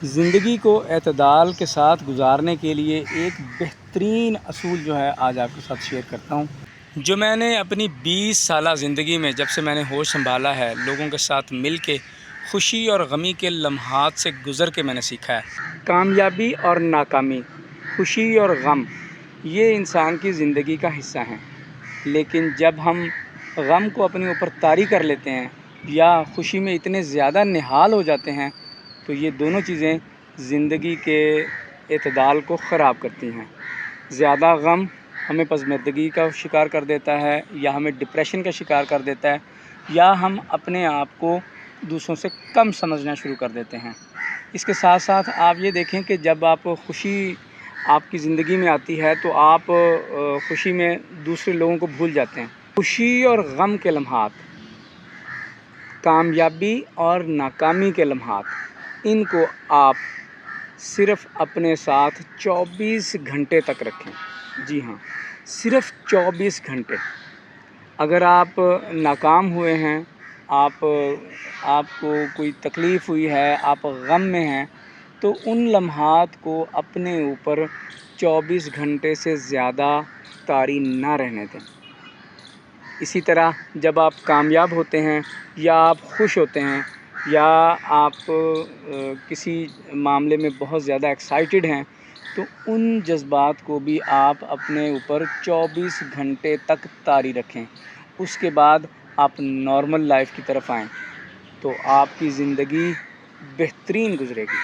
زندگی کو اعتدال کے ساتھ گزارنے کے لیے ایک بہترین اصول جو ہے آج آپ کے ساتھ شیئر کرتا ہوں، جو میں نے اپنی 20 سالہ زندگی میں جب سے میں نے ہوش سنبھالا ہے لوگوں کے ساتھ مل کے خوشی اور غمی کے لمحات سے گزر کے میں نے سیکھا ہے۔ کامیابی اور ناکامی، خوشی اور غم، یہ انسان کی زندگی کا حصہ ہیں، لیکن جب ہم غم کو اپنے اوپر طاری کر لیتے ہیں یا خوشی میں اتنے زیادہ نہال ہو جاتے ہیں تو یہ دونوں چیزیں زندگی کے اعتدال کو خراب کرتی ہیں۔ زیادہ غم ہمیں پسماندگی کا شکار کر دیتا ہے یا ہمیں ڈپریشن کا شکار کر دیتا ہے یا ہم اپنے آپ کو دوسروں سے کم سمجھنا شروع کر دیتے ہیں۔ اس کے ساتھ ساتھ آپ یہ دیکھیں کہ جب آپ خوشی آپ کی زندگی میں آتی ہے تو آپ خوشی میں دوسرے لوگوں کو بھول جاتے ہیں۔ خوشی اور غم کے لمحات، کامیابی اور ناکامی کے لمحات، ان کو آپ صرف اپنے ساتھ 24 گھنٹے تک رکھیں۔ جی ہاں، صرف 24 گھنٹے۔ اگر آپ ناکام ہوئے ہیں، آپ کو کوئی تکلیف ہوئی ہے، آپ غم میں ہیں، تو ان لمحات کو اپنے اوپر 24 گھنٹے سے زیادہ طاری نہ رہنے دیں۔ اسی طرح جب آپ کامیاب ہوتے ہیں یا آپ خوش ہوتے ہیں یا آپ کسی معاملے میں بہت زیادہ ایکسائٹڈ ہیں تو ان جذبات کو بھی آپ اپنے اوپر 24 گھنٹے تک طاری رکھیں۔ اس کے بعد آپ نارمل لائف کی طرف آئیں تو آپ کی زندگی بہترین گزرے گی۔